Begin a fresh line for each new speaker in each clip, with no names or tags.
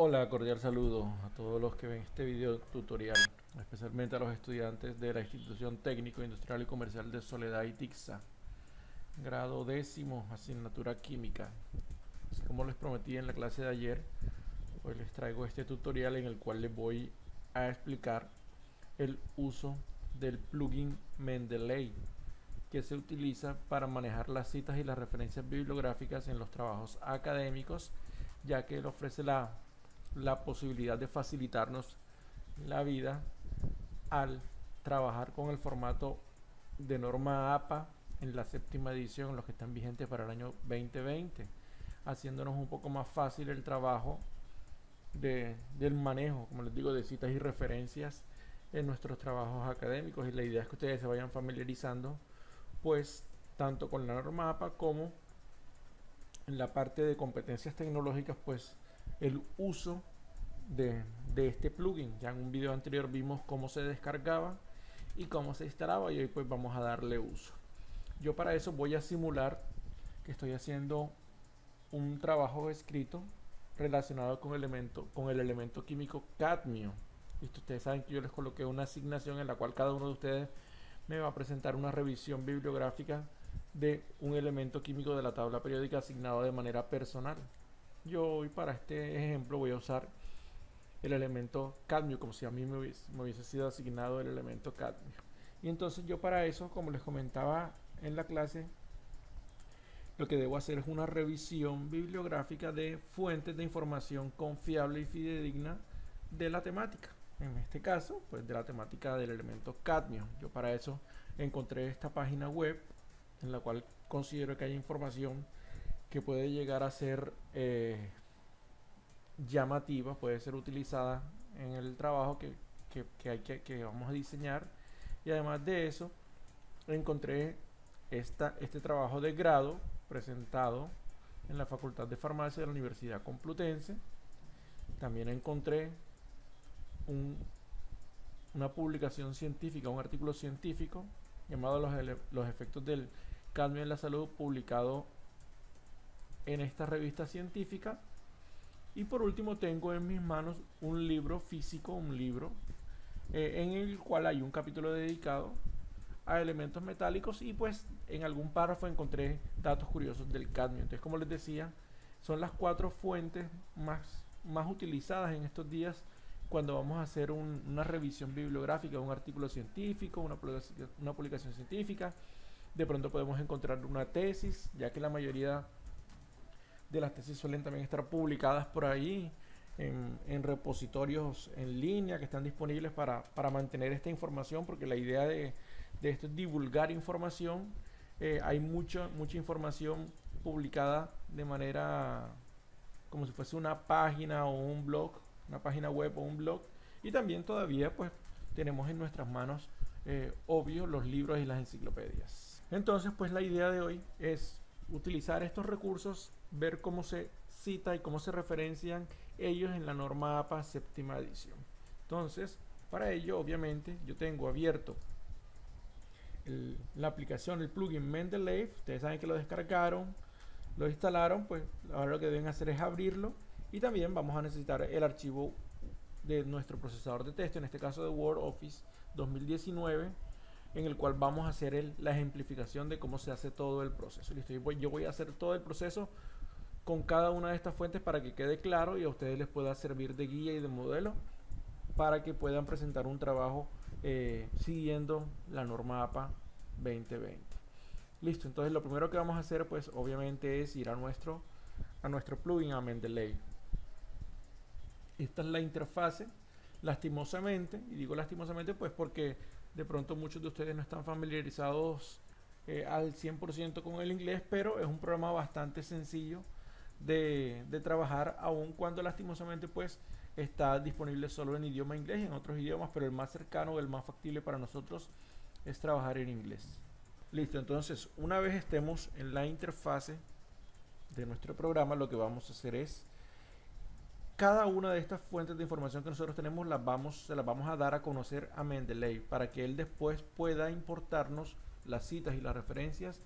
Hola, cordial saludo a todos los que ven este video tutorial, especialmente a los estudiantes de la Institución Técnico Industrial y Comercial de Soledad y Tixa, grado décimo, asignatura química. Así como les prometí en la clase de ayer, hoy les traigo este tutorial en el cual les voy a explicar el uso del plugin Mendeley, que se utiliza para manejar las citas y las referencias bibliográficas en los trabajos académicos, ya que él ofrece la posibilidad de facilitarnos la vida al trabajar con el formato de norma APA en la séptima edición, los que están vigentes para el año 2020, haciéndonos un poco más fácil el trabajo del manejo, como les digo, de citas y referencias en nuestros trabajos académicos. Y la idea es que ustedes se vayan familiarizando pues tanto con la norma APA como en la parte de competencias tecnológicas, pues el uso de este plugin. Ya en un video anterior vimos cómo se descargaba y cómo se instalaba, y hoy pues vamos a darle uso. Yo para eso voy a simular que estoy haciendo un trabajo escrito relacionado con el elemento químico cadmio. Listo, ustedes saben que yo les coloqué una asignación en la cual cada uno de ustedes me va a presentar una revisión bibliográfica de un elemento químico de la tabla periódica asignado de manera personal. Yo hoy para este ejemplo voy a usar el elemento cadmio, como si a mí me hubiese sido asignado el elemento cadmio. Y entonces yo para eso, como les comentaba en la clase, lo que debo hacer es una revisión bibliográfica de fuentes de información confiable y fidedigna de la temática. En este caso, pues de la temática del elemento cadmio. Yo para eso encontré esta página web en la cual considero que hay información que puede llegar a ser llamativa, puede ser utilizada en el trabajo que vamos a diseñar. Y además de eso, encontré este trabajo de grado presentado en la Facultad de Farmacia de la Universidad Complutense. También encontré una publicación científica, un artículo científico llamado los efectos del cadmio en la salud, publicado en esta revista científica. Y por último tengo en mis manos un libro físico, un libro en el cual hay un capítulo dedicado a elementos metálicos, y pues en algún párrafo encontré datos curiosos del cadmio. Entonces, como les decía, son las 4 fuentes más utilizadas en estos días cuando vamos a hacer una revisión bibliográfica, un artículo científico, una publicación científica. De pronto podemos encontrar una tesis, ya que la mayoría de las tesis suelen también estar publicadas por ahí en repositorios en línea que están disponibles para mantener esta información, porque la idea de esto es divulgar información. Hay mucha información publicada de manera como si fuese una página o un blog, una página web o un blog, y también todavía pues tenemos en nuestras manos obvio los libros y las enciclopedias. Entonces pues la idea de hoy es utilizar estos recursos, ver cómo se cita y cómo se referencian ellos en la norma APA séptima edición. Entonces, para ello obviamente yo tengo abierto la aplicación, el plugin Mendeley. Ustedes saben que lo descargaron, lo instalaron, pues ahora lo que deben hacer es abrirlo, y también vamos a necesitar el archivo de nuestro procesador de texto, en este caso de Word Office 2019, en el cual vamos a hacer la ejemplificación de cómo se hace todo el proceso. Listo, yo voy a hacer todo el proceso con cada una de estas fuentes para que quede claro y a ustedes les pueda servir de guía y de modelo para que puedan presentar un trabajo siguiendo la norma APA 2020. Listo, entonces lo primero que vamos a hacer pues obviamente es ir a nuestro plugin, a Mendeley. Esta es la interfase. Lastimosamente, y digo lastimosamente pues porque de pronto muchos de ustedes no están familiarizados al 100% con el inglés, pero es un programa bastante sencillo de trabajar, aun cuando lastimosamente pues está disponible solo en idioma inglés y en otros idiomas, pero el más cercano, el más factible para nosotros es trabajar en inglés. Listo, entonces una vez estemos en la interfase de nuestro programa, lo que vamos a hacer es cada una de estas fuentes de información que nosotros tenemos se las vamos a dar a conocer a Mendeley para que él después pueda importarnos las citas y las referencias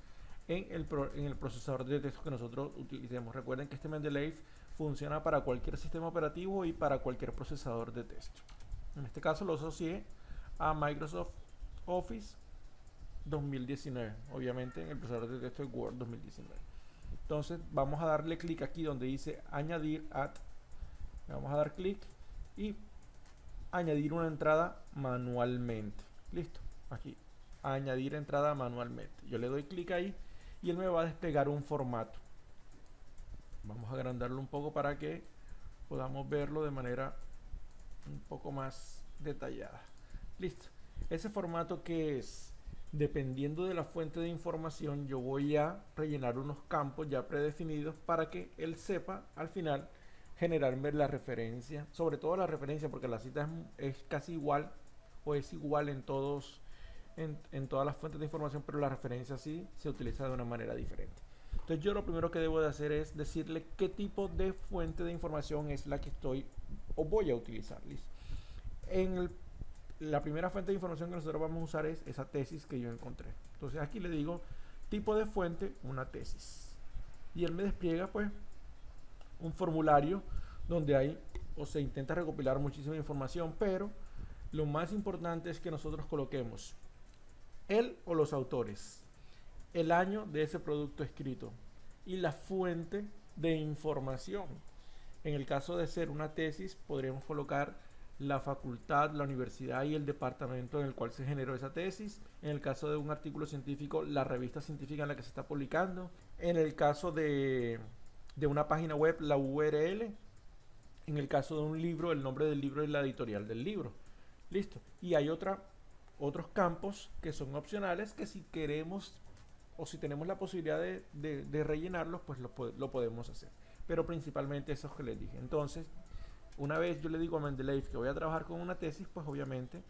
en el procesador de texto que nosotros utilicemos. Recuerden que este Mendeley funciona para cualquier sistema operativo y para cualquier procesador de texto. En este caso lo asocié a Microsoft Office 2019, obviamente en el procesador de texto de Word 2019. Entonces vamos a darle clic aquí donde dice añadir add, le vamos a dar clic y añadir una entrada manualmente. Listo, aquí añadir entrada manualmente, yo le doy clic ahí y él me va a desplegar un formato. Vamos a agrandarlo un poco para que podamos verlo de manera un poco más detallada. Listo, ese formato que es, dependiendo de la fuente de información, yo voy a rellenar unos campos ya predefinidos para que él sepa al final generarme la referencia, sobre todo la referencia, porque la cita es casi igual o es igual en todos en todas las fuentes de información, pero la referencia sí se utiliza de una manera diferente. Entonces yo lo primero que debo de hacer es decirle qué tipo de fuente de información es la que estoy o voy a utilizar. ¿Listo? La primera fuente de información que nosotros vamos a usar es esa tesis que yo encontré. Entonces aquí le digo tipo de fuente, una tesis. Y él me despliega pues un formulario donde hay o se intenta recopilar muchísima información, pero lo más importante es que nosotros coloquemos él o los autores, el año de ese producto escrito y la fuente de información. En el caso de ser una tesis, podríamos colocar la facultad, la universidad y el departamento en el cual se generó esa tesis. En el caso de un artículo científico, la revista científica en la que se está publicando. En el caso de una página web, la URL. En el caso de un libro, el nombre del libro y la editorial del libro. Listo. Y hay otros campos que son opcionales que si queremos o si tenemos la posibilidad de rellenarlos, pues lo podemos hacer. Pero principalmente esos que les dije. Entonces, una vez yo le digo a Mendeley que voy a trabajar con una tesis, pues obviamente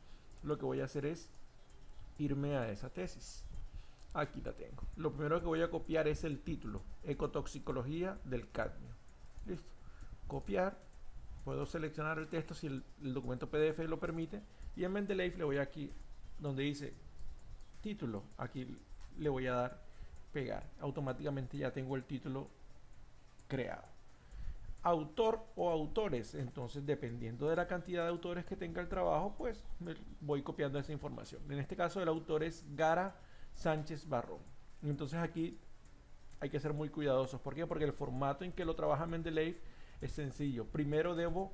lo que voy a hacer es irme a esa tesis. Aquí la tengo. Lo primero que voy a copiar es el título, Ecotoxicología del cadmio. Listo. Copiar. Puedo seleccionar el texto si el documento PDF lo permite. Y en Mendeley le voy aquí donde dice título. Aquí le voy a dar pegar. Automáticamente ya tengo el título creado. Autor o autores, entonces dependiendo de la cantidad de autores que tenga el trabajo, pues me voy copiando esa información. En este caso el autor es Gara Sánchez Barrón. Entonces aquí hay que ser muy cuidadosos. ¿Por qué? Porque el formato en que lo trabaja Mendeley es sencillo. Primero debo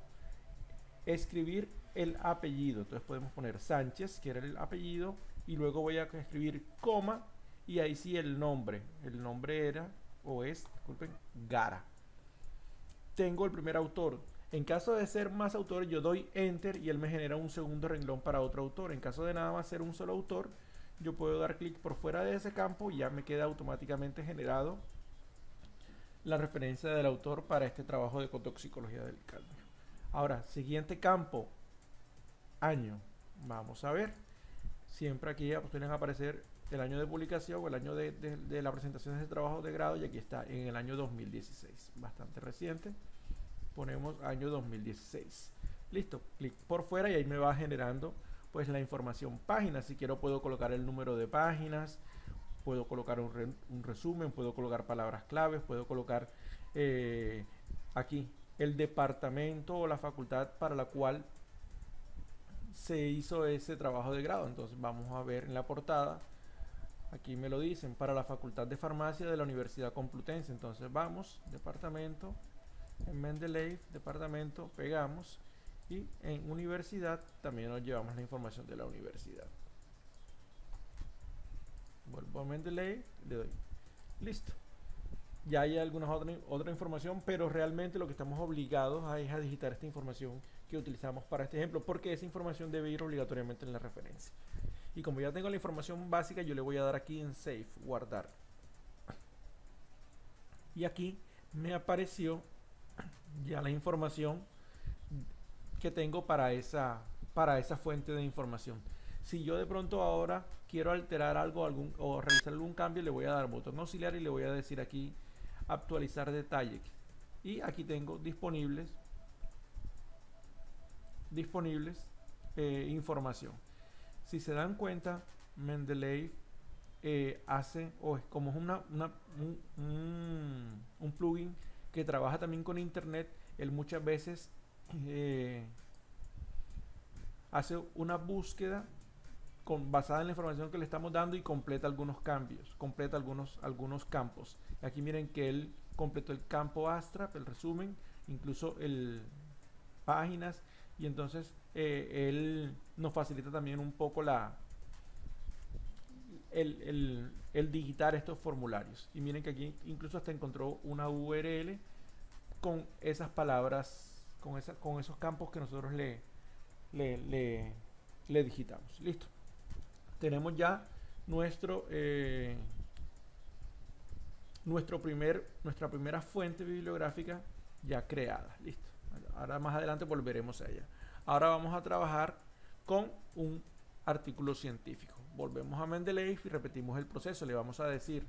escribir el apellido. Entonces podemos poner Sánchez, que era el apellido, y luego voy a escribir coma, y ahí sí el nombre. El nombre era, o es, disculpen, Gara. Tengo el primer autor. En caso de ser más autores, yo doy enter y él me genera un segundo renglón para otro autor. En caso de nada más ser un solo autor, yo puedo dar clic por fuera de ese campo y ya me queda automáticamente generado la referencia del autor para este trabajo de ecotoxicología del cadmio. Ahora, siguiente campo, año. Vamos a ver. Siempre aquí pueden aparecer el año de publicación o el año de la presentación de ese trabajo de grado, y aquí está en el año 2016, bastante reciente. Ponemos año 2016. Listo, clic por fuera y ahí me va generando pues la información página. Si quiero puedo colocar el número de páginas, puedo colocar un resumen, puedo colocar palabras claves, puedo colocar aquí el departamento o la facultad para la cual se hizo ese trabajo de grado. Entonces vamos a ver en la portada, aquí me lo dicen, para la Facultad de Farmacia de la Universidad Complutense. Entonces vamos, departamento, en Mendeley, departamento, pegamos, y en universidad también nos llevamos la información de la universidad. Vuelvo a Mendeley, le doy listo. Ya hay alguna otra información, pero realmente lo que estamos obligados es a digitar esta información que utilizamos para este ejemplo, porque esa información debe ir obligatoriamente en la referencia. Y como ya tengo la información básica, yo le voy a dar aquí en Save, guardar. Y aquí me apareció ya la información que tengo para esa fuente de información. Si yo de pronto ahora quiero alterar algo o realizar algún cambio, le voy a dar botón auxiliar y le voy a decir aquí actualizar detalle. Y aquí tengo disponibles información. Si se dan cuenta, Mendeley hace, o es como un plugin que trabaja también con internet, él muchas veces hace una búsqueda basada en la información que le estamos dando y completa algunos cambios, completa algunos campos. Aquí miren que él completó el campo Astra, el resumen, incluso el páginas, y entonces él nos facilita también un poco el digitar estos formularios. Y miren que aquí incluso hasta encontró una URL con esas palabras, con esos campos que nosotros le digitamos. Listo. Tenemos ya nuestra primera fuente bibliográfica ya creada. Listo. Ahora más adelante volveremos a ella. Ahora vamos a trabajar con un artículo científico. Volvemos a Mendeley y repetimos el proceso. Le vamos a decir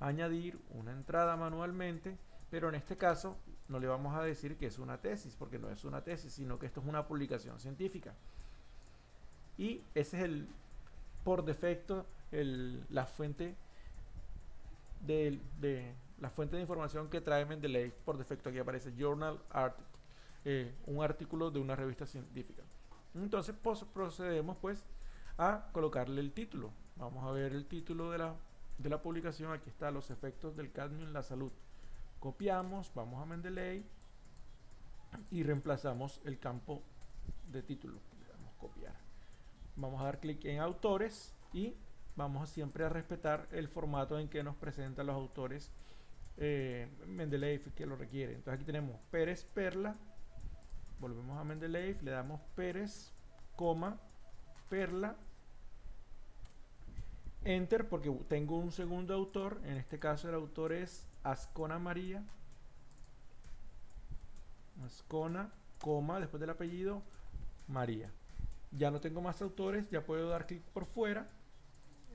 añadir una entrada manualmente, pero en este caso no le vamos a decir que es una tesis, porque no es una tesis, sino que esto es una publicación científica. Y ese es por defecto la fuente de información que trae Mendeley. Por defecto aquí aparece Journal Article, un artículo de una revista científica. Entonces procedemos pues a colocarle el título. Vamos a ver el título de la publicación. Aquí está: los efectos del cadmio en la salud. Copiamos, vamos a Mendeley y reemplazamos el campo de título. Le damos copiar. Vamos a dar clic en autores y vamos siempre a respetar el formato en que nos presentan los autores Mendeley que lo requiere. Entonces aquí tenemos Pérez Perla. Volvemos a Mendeley, le damos Pérez, coma, Perla, enter, porque tengo un segundo autor. En este caso el autor es Ascona María, Ascona, coma, después del apellido María. Ya no tengo más autores, ya puedo dar clic por fuera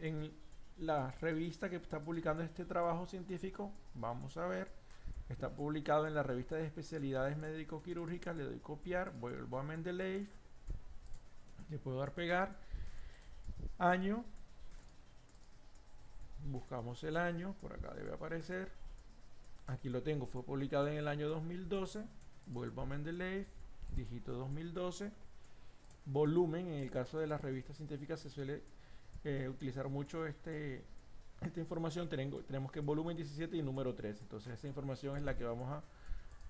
en la revista que está publicando este trabajo científico. Vamos a ver, está publicado en la revista de especialidades médico-quirúrgicas. Le doy copiar, vuelvo a Mendeley, le puedo dar pegar, año, buscamos el año, por acá debe aparecer, aquí lo tengo, fue publicado en el año 2012, vuelvo a Mendeley, digito 2012, volumen. En el caso de las revistas científicas se suele utilizar mucho esta información. Tenemos que volumen 17 y número 3, entonces esa información es la que vamos a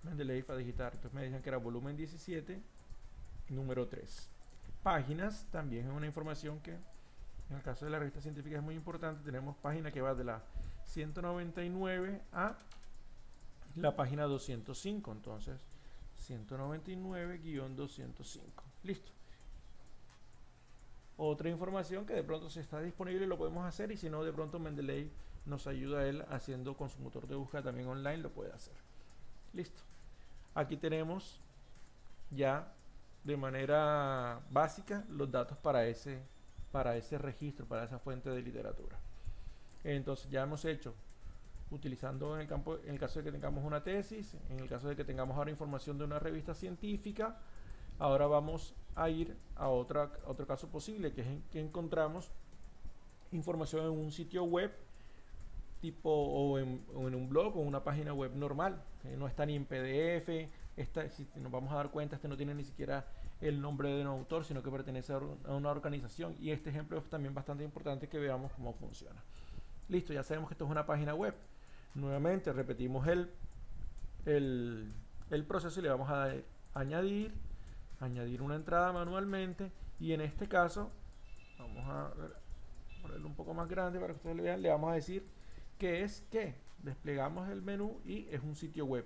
Mendeley a digitar. Entonces me decían que era volumen 17, número 3. Páginas también es una información que en el caso de la revista científica es muy importante. Tenemos página que va de la 199 a la página 205, entonces 199-205. Listo. Otra información que de pronto si está disponible lo podemos hacer, y si no, de pronto Mendeley nos ayuda a él haciendo con su motor de búsqueda también online, lo puede hacer. Listo. Aquí tenemos ya de manera básica los datos para ese registro, para esa fuente de literatura. Entonces ya hemos hecho, utilizando en el caso de que tengamos una tesis, en el caso de que tengamos ahora información de una revista científica. Ahora vamos a ir a otro caso posible, que es en que encontramos información en un sitio web tipo o en un blog o una página web normal, que no está ni en PDF. Si nos vamos a dar cuenta, no tiene ni siquiera el nombre de un autor, sino que pertenece a una organización. Y este ejemplo es también bastante importante que veamos cómo funciona. Listo, ya sabemos que esto es una página web. Nuevamente repetimos el proceso y le vamos a dar añadir una entrada manualmente, y en este caso vamos a ponerlo un poco más grande para que ustedes lo vean. Le vamos a decir que es que desplegamos el menú y es un sitio web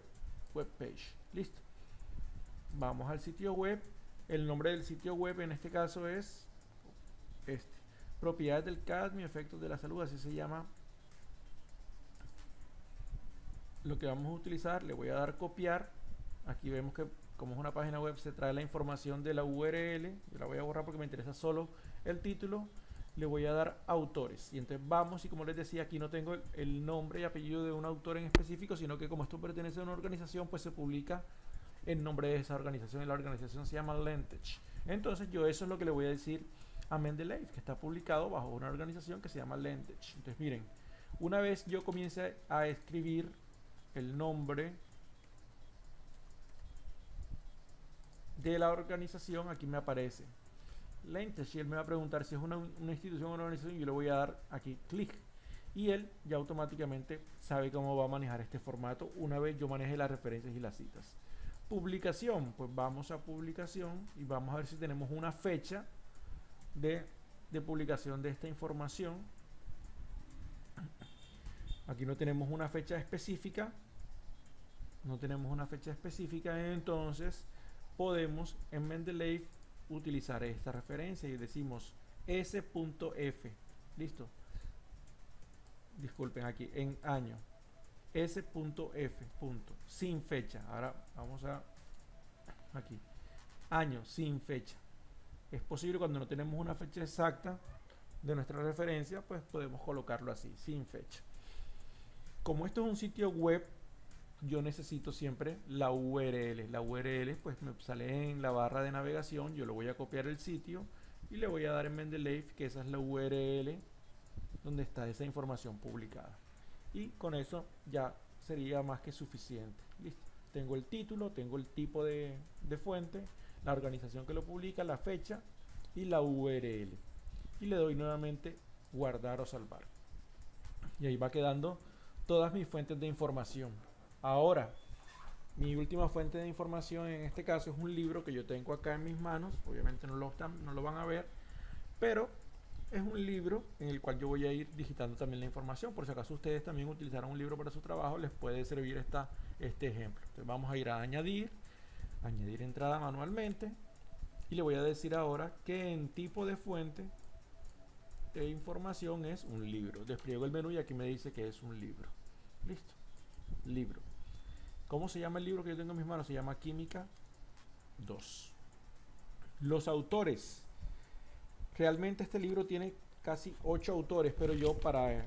page. Listo, vamos al sitio web. El nombre del sitio web en este caso es propiedades del cadmio, efectos de la salud, así se llama lo que vamos a utilizar. Le voy a dar copiar. Aquí vemos que como es una página web se trae la información de la URL. Yo la voy a borrar porque me interesa solo el título. Le voy a dar autores, y entonces vamos, y como les decía, aquí no tengo el nombre y apellido de un autor en específico, sino que como esto pertenece a una organización, pues se publica el nombre de esa organización, y la organización se llama Lentech. Entonces yo eso es lo que le voy a decir a Mendeley, que está publicado bajo una organización que se llama Lentech. Entonces miren, una vez yo comience a escribir el nombre de la organización, aquí me aparece Lentes y él me va a preguntar si es una institución o una organización. Yo le voy a dar aquí clic y él ya automáticamente sabe cómo va a manejar este formato una vez yo maneje las referencias y las citas. Publicación, pues vamos a publicación y vamos a ver si tenemos una fecha de publicación de esta información. Aquí no tenemos una fecha específica, entonces podemos en Mendeley utilizar esta referencia y decimos s.f, listo, disculpen, aquí en año s.f, sin fecha. Ahora vamos a aquí, año sin fecha. Es posible cuando no tenemos una fecha exacta de nuestra referencia, pues podemos colocarlo así, sin fecha. Como esto es un sitio web, yo necesito siempre la URL. La URL pues me sale en la barra de navegación. Yo le voy a copiar el sitio y le voy a dar en Mendeley que esa es la URL donde está esa información publicada. Y con eso ya sería más que suficiente. Listo. Tengo el título, tengo el tipo de fuente, la organización que lo publica, la fecha y la URL. Y le doy nuevamente guardar o salvar. Y ahí va quedando todas mis fuentes de información. Ahora, mi última fuente de información en este caso es un libro que yo tengo acá en mis manos. Obviamente no lo van a ver, pero es un libro en el cual yo voy a ir digitando también la información. Por si acaso ustedes también utilizaron un libro para su trabajo, les puede servir este ejemplo. Entonces vamos a ir a añadir entrada manualmente y le voy a decir ahora que en tipo de fuente de información es un libro. Despliego el menú y aquí me dice que es un libro. Listo. Libro. ¿Cómo se llama el libro que yo tengo en mis manos? Se llama Química 2. Los autores. Realmente este libro tiene casi 8 autores, pero yo para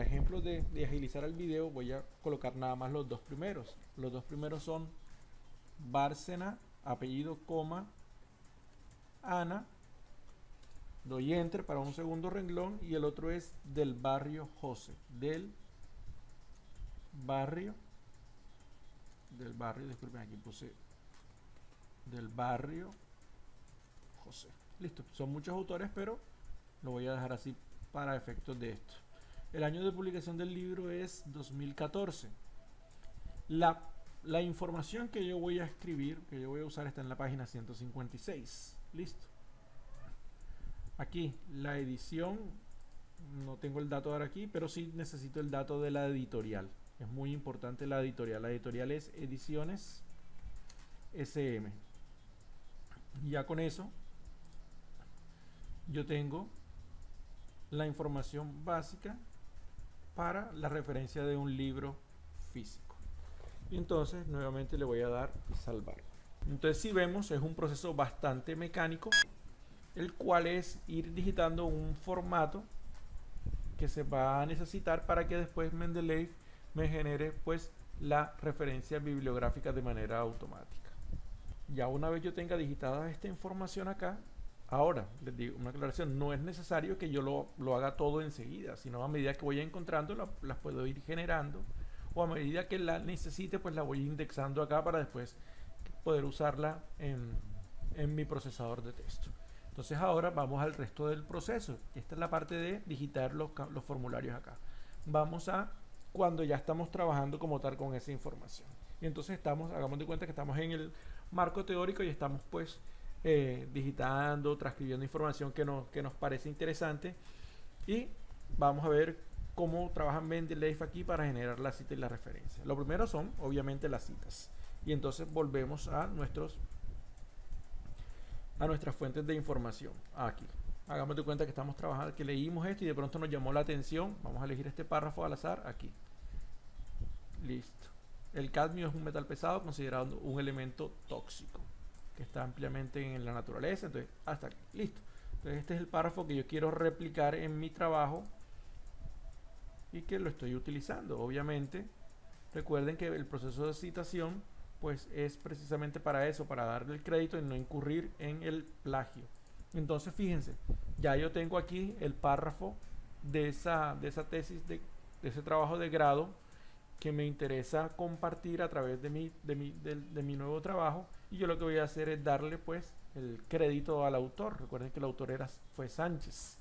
ejemplos de agilizar el video voy a colocar nada más los dos primeros. Los dos primeros son Bárcena, apellido, coma, Ana. Doy enter para un segundo renglón y el otro es del barrio José. Del barrio, disculpen, aquí puse del barrio José. Listo, son muchos autores, pero lo voy a dejar así para efectos de esto. El año de publicación del libro es 2014. La información que yo voy a escribir, que yo voy a usar, está en la página 156. Listo. Aquí, la edición, no tengo el dato ahora aquí, pero sí necesito el dato de la editorial. Es muy importante la editorial. La editorial es Ediciones SM. Y ya con eso, yo tengo la información básica para la referencia de un libro físico. Y entonces, nuevamente le voy a dar salvar. Entonces, si vemos, es un proceso bastante mecánico, el cual es ir digitando un formato que se va a necesitar para que después Mendeley me genere pues la referencia bibliográfica de manera automática. Ya una vez yo tenga digitada esta información acá, ahora les digo una aclaración, no es necesario que yo lo haga todo enseguida, sino a medida que voy encontrando las puedo ir generando, o a medida que la necesite pues la voy indexando acá para después poder usarla en mi procesador de texto. Entonces ahora vamos al resto del proceso. Esta es la parte de digitar los formularios acá. Vamos a cuando ya estamos trabajando como tal con esa información. Y entonces hagamos de cuenta que estamos en el marco teórico y estamos pues digitando, transcribiendo información que nos parece interesante. Y vamos a ver cómo trabaja Mendeley aquí para generar la cita y la referencia. Lo primero son obviamente las citas. Y entonces volvemos a nuestras fuentes de información. Aquí. Hagamos de cuenta que estamos trabajando, que leímos esto y de pronto nos llamó la atención. Vamos a elegir este párrafo al azar aquí. Listo. El cadmio es un metal pesado considerado un elemento tóxico que está ampliamente en la naturaleza. Entonces, hasta aquí. Listo. Entonces, este es el párrafo que yo quiero replicar en mi trabajo y que lo estoy utilizando. Obviamente, recuerden que el proceso de citación pues es precisamente para eso, para darle el crédito y no incurrir en el plagio. Entonces fíjense, ya yo tengo aquí el párrafo de esa tesis, de ese trabajo de grado, que me interesa compartir a través de mi nuevo trabajo, y yo lo que voy a hacer es darle pues el crédito al autor. Recuerden que el autor fue Sánchez.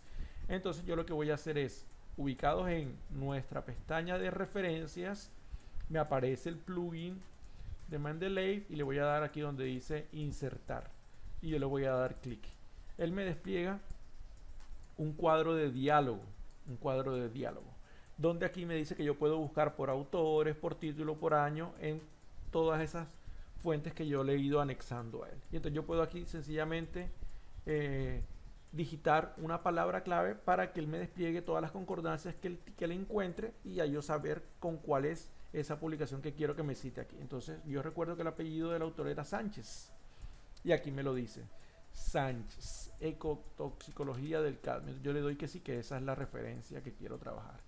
Entonces yo lo que voy a hacer es, ubicados en nuestra pestaña de referencias, me aparece el plugin de Mendeley y le voy a dar aquí donde dice insertar, y yo le voy a dar clic. Él me despliega un cuadro de diálogo, donde aquí me dice que yo puedo buscar por autores, por título, por año, en todas esas fuentes que yo le he ido anexando a él. Y entonces yo puedo aquí sencillamente digitar una palabra clave para que él me despliegue todas las concordancias que él encuentre, y a yo saber con cuál es esa publicación que quiero que me cite aquí. Entonces yo recuerdo que el apellido del autor era Sánchez, y aquí me lo dice: Sánchez, ecotoxicología del cadmio. Yo le doy que sí, que esa es la referencia que quiero trabajar,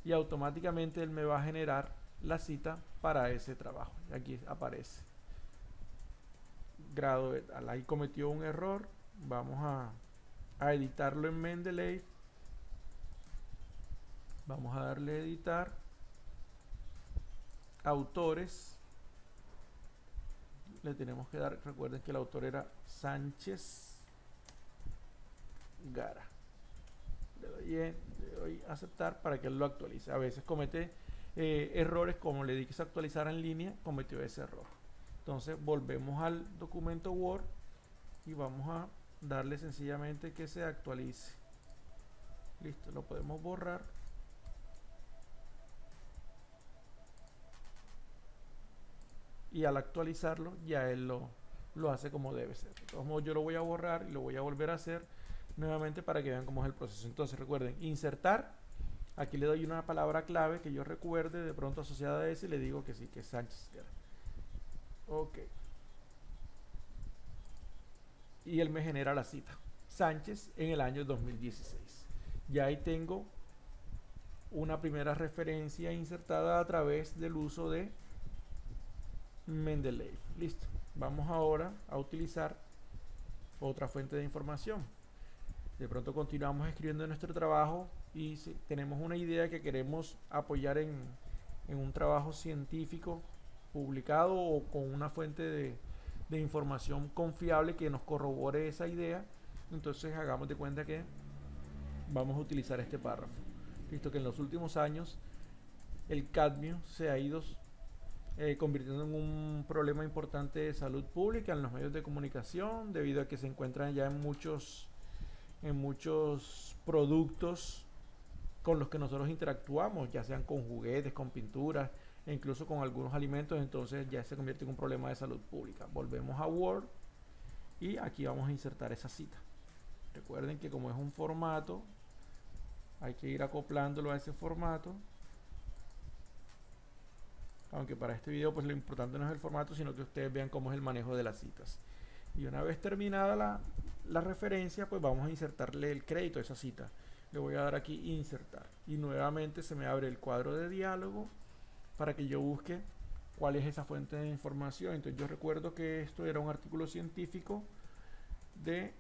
y automáticamente él me va a generar la cita para ese trabajo. Y aquí aparece grado de tal. Ahí cometió un error. Vamos a editarlo en Mendeley. Vamos a darle a editar, autores. Le tenemos que dar, recuerden que el autor era Sánchez Gara. Le doy a aceptar para que él lo actualice. A veces comete errores, como le di que se actualizara en línea, cometió ese error. Entonces volvemos al documento Word y vamos a darle sencillamente que se actualice. Listo, lo podemos borrar. Y al actualizarlo ya él lo hace como debe ser. De todos modos, yo lo voy a borrar y lo voy a volver a hacer nuevamente para que vean cómo es el proceso. Entonces recuerden, insertar. Aquí le doy una palabra clave que yo recuerde de pronto asociada a ese, y le digo que sí, que es Sánchez. Ok. Y él me genera la cita: Sánchez en el año 2016. Ya ahí tengo una primera referencia insertada a través del uso de Mendeley. Listo. Vamos ahora a utilizar otra fuente de información. De pronto continuamos escribiendo nuestro trabajo y si tenemos una idea que queremos apoyar en un trabajo científico publicado o con una fuente de información confiable que nos corrobore esa idea, entonces hagamos de cuenta que vamos a utilizar este párrafo. Visto que en los últimos años el cadmio se ha ido convirtiendo en un problema importante de salud pública en los medios de comunicación, debido a que se encuentran ya en muchos productos con los que nosotros interactuamos, ya sean con juguetes, con pinturas e incluso con algunos alimentos. Entonces ya se convierte en un problema de salud pública. Volvemos a Word y aquí vamos a insertar esa cita. Recuerden que como es un formato, hay que ir acoplándolo a ese formato, aunque para este video pues lo importante no es el formato, sino que ustedes vean cómo es el manejo de las citas. Y una vez terminada la referencia, pues vamos a insertarle el crédito a esa cita. Le voy a dar aquí insertar, y nuevamente se me abre el cuadro de diálogo para que yo busque cuál es esa fuente de información. Entonces yo recuerdo que esto era un artículo científico de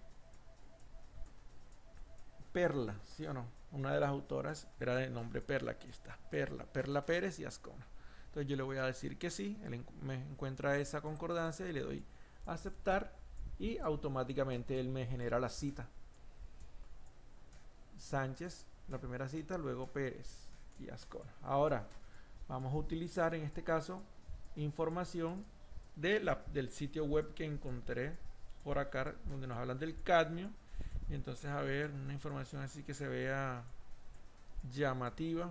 Perla, ¿sí o no? Una de las autoras era de nombre Perla. Aquí está, Perla Pérez y Ascona. Entonces yo le voy a decir que sí, él me encuentra esa concordancia y le doy a aceptar, y automáticamente él me genera la cita: Sánchez, la primera cita, luego Pérez y Ascona. Ahora vamos a utilizar en este caso información del sitio web que encontré por acá, donde nos hablan del cadmio. Y entonces, a ver, una información así que se vea llamativa.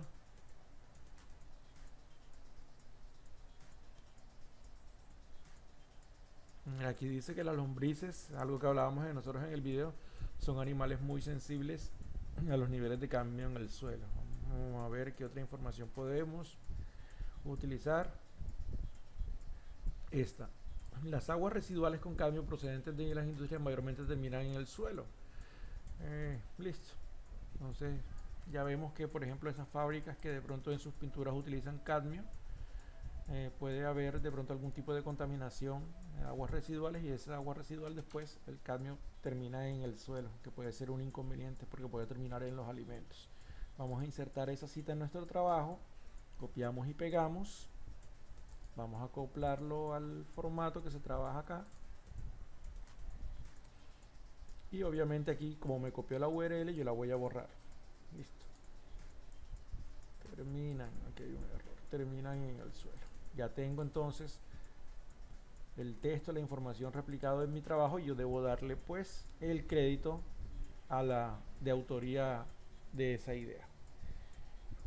Aquí dice que las lombrices, algo que hablábamos de nosotros en el video, son animales muy sensibles a los niveles de cadmio en el suelo. Vamos a ver qué otra información podemos utilizar. Esta: las aguas residuales con cadmio procedentes de las industrias mayormente terminan en el suelo. Listo. Entonces ya vemos que, por ejemplo, esas fábricas que de pronto en sus pinturas utilizan cadmio, puede haber de pronto algún tipo de contaminación en aguas residuales, y esa agua residual después el cadmio termina en el suelo, que puede ser un inconveniente porque puede terminar en los alimentos. Vamos a insertar esa cita en nuestro trabajo Copiamos y pegamos. Vamos a acoplarlo al formato que se trabaja acá. Y obviamente aquí, como me copió la URL, yo la voy a borrar. Listo. Terminan, aquí hay un error. Terminan en el suelo. Ya tengo entonces el texto, la información replicado en mi trabajo, y yo debo darle pues el crédito a la de autoría de esa idea.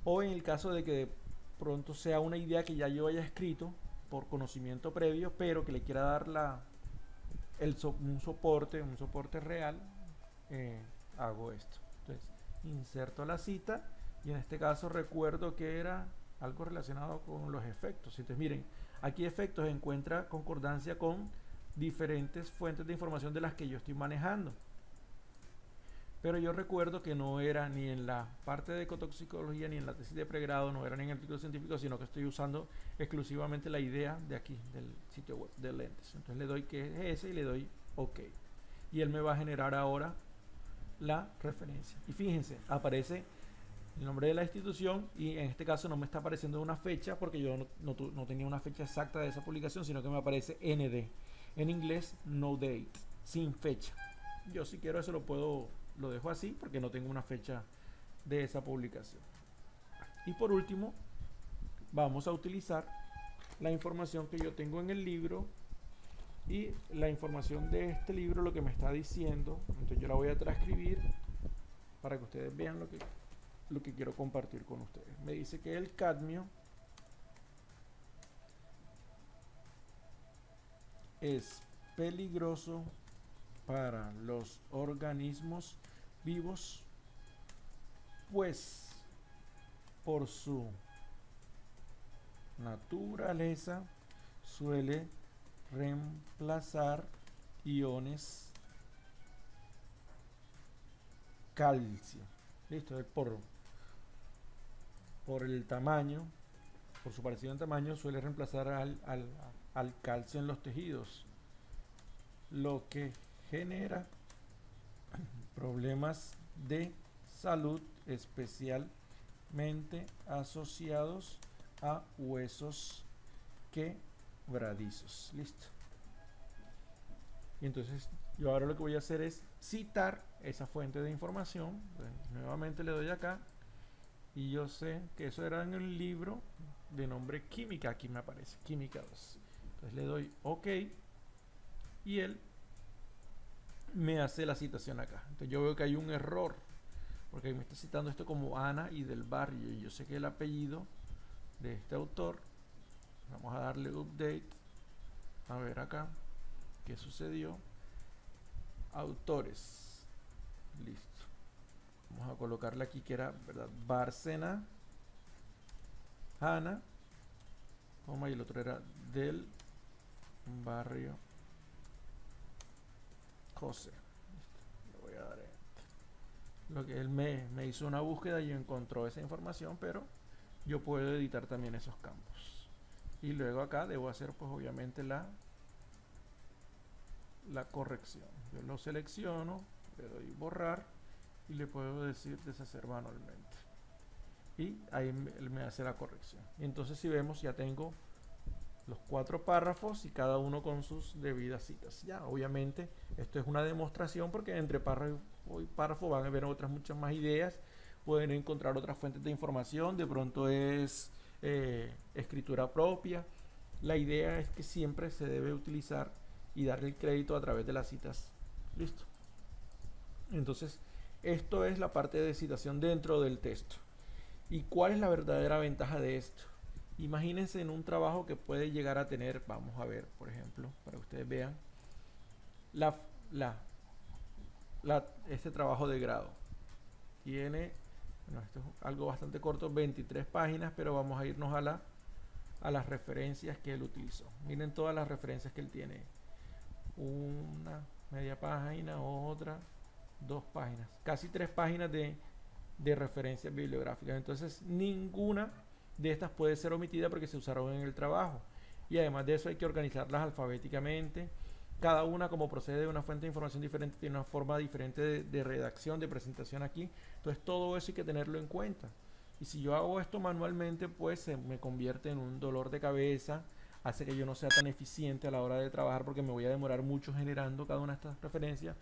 O en el caso de que de pronto sea una idea que ya yo haya escrito por conocimiento previo, pero que le quiera dar un soporte real, hago esto. Entonces, inserto la cita y en este caso recuerdo que era algo relacionado con los efectos. Entonces, miren, aquí efectos encuentra concordancia con diferentes fuentes de información de las que yo estoy manejando. Pero yo recuerdo que no era ni en la parte de ecotoxicología ni en la tesis de pregrado, no era ni en el artículo científico, sino que estoy usando exclusivamente la idea de aquí, del sitio web de lentes. Entonces le doy que es ese y le doy OK. Y él me va a generar ahora la referencia. Y fíjense, aparece el nombre de la institución y en este caso no me está apareciendo una fecha porque yo no tenía una fecha exacta de esa publicación, sino que me aparece ND. En inglés, no date, sin fecha. Yo si quiero eso lo dejo así porque no tengo una fecha de esa publicación. Y por último, vamos a utilizar la información que yo tengo en el libro y la información de este libro, lo que me está diciendo. Entonces yo la voy a transcribir para que ustedes vean lo que quiero compartir con ustedes. Me dice que el cadmio es peligroso para los organismos vivos, pues por su naturaleza suele reemplazar iones calcio. Listo, por el tamaño, por su parecido en tamaño, suele reemplazar al calcio en los tejidos, lo que genera problemas de salud, especialmente asociados a huesos quebradizos. Listo. Y entonces yo ahora lo que voy a hacer es citar esa fuente de información. Entonces, nuevamente le doy acá y yo sé que eso era en el libro de nombre Química. Aquí me aparece Química 2. Entonces le doy OK y él me hace la citación acá. Entonces yo veo que hay un error porque me está citando esto como Ana y del Barrio, y yo sé que el apellido de este autor, vamos a darle update, a ver acá qué sucedió. Autores, listo, vamos a colocarle aquí que era, ¿verdad?, Bárcena, Ana, y el otro era del Barrio José. Listo. Le voy a dar lo que él me hizo una búsqueda y encontró esa información, pero yo puedo editar también esos campos. Y luego acá debo hacer pues obviamente la corrección. Yo lo selecciono, le doy borrar y le puedo decir deshacer manualmente. Y ahí él me hace la corrección. Y entonces si vemos ya tengo los 4 párrafos y cada uno con sus debidas citas. Ya, obviamente esto es una demostración porque entre párrafo y párrafo van a haber otras muchas más ideas, pueden encontrar otras fuentes de información, de pronto es escritura propia. La idea es que siempre se debe utilizar y darle el crédito a través de las citas. Listo. Entonces, esto es la parte de citación dentro del texto. ¿Y cuál es la verdadera ventaja de esto? Imagínense en un trabajo que puede llegar a tener, vamos a ver, por ejemplo, para que ustedes vean, este trabajo de grado. Tiene, bueno, esto es algo bastante corto, 23 páginas, pero vamos a irnos a las referencias que él utilizó. Miren todas las referencias que él tiene. Una media página, otra, 2 páginas, casi 3 páginas de referencias bibliográficas. Entonces, ninguna de estas puede ser omitida porque se usaron en el trabajo. Y además de eso hay que organizarlas alfabéticamente. Cada una, como procede de una fuente de información diferente, tiene una forma diferente de redacción, de presentación aquí. Entonces todo eso hay que tenerlo en cuenta. Y si yo hago esto manualmente, pues se me convierte en un dolor de cabeza, hace que yo no sea tan eficiente a la hora de trabajar porque me voy a demorar mucho generando cada una de estas referencias,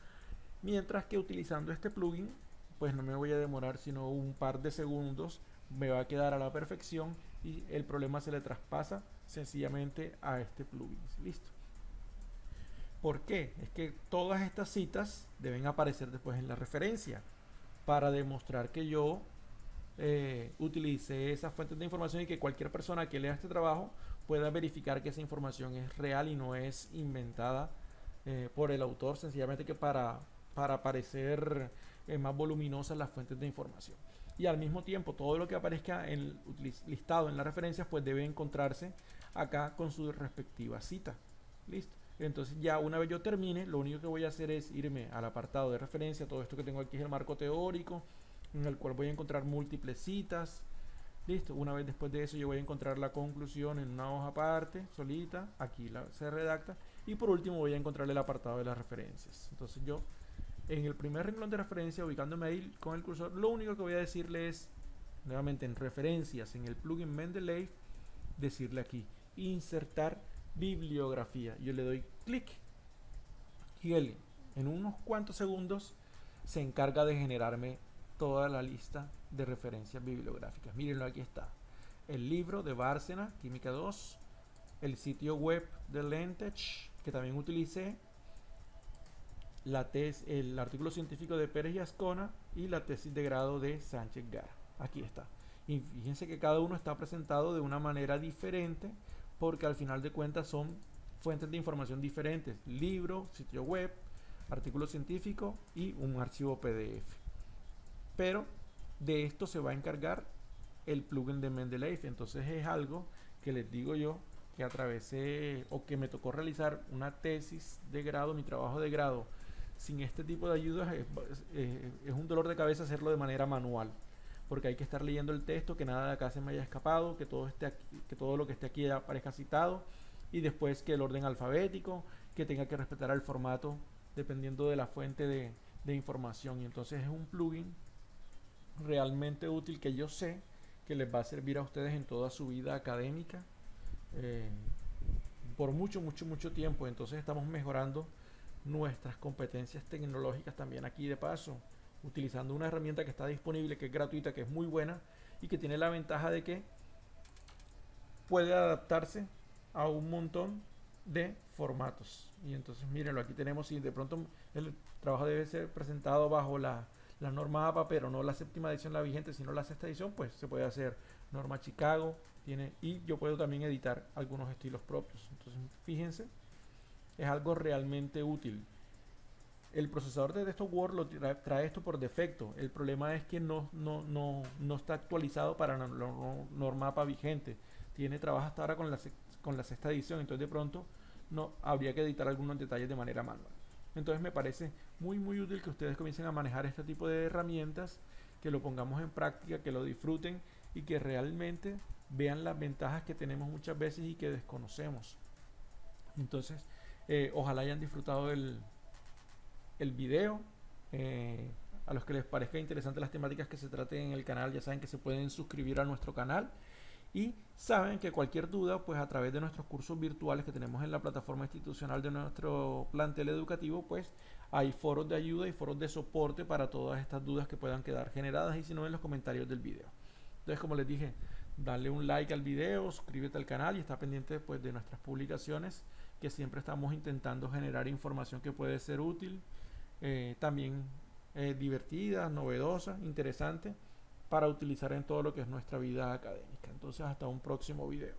mientras que utilizando este plugin, pues no me voy a demorar sino un par de segundos, me va a quedar a la perfección y el problema se le traspasa sencillamente a este plugin. Listo. ¿Por qué? Es que todas estas citas deben aparecer después en la referencia para demostrar que yo utilicé esas fuentes de información y que cualquier persona que lea este trabajo pueda verificar que esa información es real y no es inventada por el autor, sencillamente que para parecer más voluminosas las fuentes de información. Y al mismo tiempo, todo lo que aparezca listado en las referencias, pues debe encontrarse acá con su respectiva cita. Listo. Entonces ya una vez yo termine, lo único que voy a hacer es irme al apartado de referencia. Todo esto que tengo aquí es el marco teórico, en el cual voy a encontrar múltiples citas. Listo. Una vez después de eso yo voy a encontrar la conclusión en una hoja aparte, solita. Aquí se redacta. Y por último voy a encontrar el apartado de las referencias. Entonces yo, en el primer renglón de referencia, ubicándome ahí con el cursor, lo único que voy a decirle es, nuevamente en referencias, en el plugin Mendeley, decirle aquí, insertar bibliografía. Yo le doy clic y él en unos cuantos segundos se encarga de generarme toda la lista de referencias bibliográficas. Mírenlo, aquí está el libro de Bárcena, Química 2, el sitio web de Lentech que también utilicé, el artículo científico de Pérez y Ascona y la tesis de grado de Sánchez Gara. Aquí está. Y fíjense que cada uno está presentado de una manera diferente, porque al final de cuentas son fuentes de información diferentes: libro, sitio web, artículo científico y un archivo PDF. Pero de esto se va a encargar el plugin de Mendeley. Entonces es algo que les digo yo, que atravesé o que me tocó realizar una tesis de grado, mi trabajo de grado, sin este tipo de ayudas. Es un dolor de cabeza hacerlo de manera manual, porque hay que estar leyendo el texto, que nada de acá se me haya escapado, que todo esté aquí, que todo lo que esté aquí aparezca citado, y después que el orden alfabético, que tenga que respetar el formato dependiendo de la fuente de información. Y entonces es un plugin realmente útil que yo sé que les va a servir a ustedes en toda su vida académica por mucho tiempo. Entonces estamos mejorando nuestras competencias tecnológicas también aquí de paso, utilizando una herramienta que está disponible, que es gratuita, que es muy buena y que tiene la ventaja de que puede adaptarse a un montón de formatos. Y entonces mírenlo, aquí tenemos, si de pronto el trabajo debe ser presentado bajo la norma APA, pero no la séptima edición la vigente, sino la sexta edición, pues se puede hacer norma Chicago, y yo puedo también editar algunos estilos propios. Entonces fíjense, es algo realmente útil. El procesador de texto Word lo trae esto por defecto. El problema es que no está actualizado para la norma APA vigente. Trabaja hasta ahora con la sexta edición, entonces de pronto no habría que editar algunos detalles de manera manual. Entonces me parece muy útil que ustedes comiencen a manejar este tipo de herramientas, que lo pongamos en práctica, que lo disfruten y que realmente vean las ventajas que tenemos muchas veces y que desconocemos. Entonces ojalá hayan disfrutado el video. A los que les parezca interesante las temáticas que se traten en el canal, ya saben que se pueden suscribir a nuestro canal, y saben que cualquier duda, pues a través de nuestros cursos virtuales que tenemos en la plataforma institucional de nuestro plantel educativo, pues hay foros de ayuda y foros de soporte para todas estas dudas que puedan quedar generadas, y si no, en los comentarios del video. Entonces, como les dije, dale un like al video, suscríbete al canal y está pendiente pues de nuestras publicaciones, que siempre estamos intentando generar información que puede ser útil, también divertida, novedosa, interesante, para utilizar en todo lo que es nuestra vida académica. Entonces hasta un próximo video.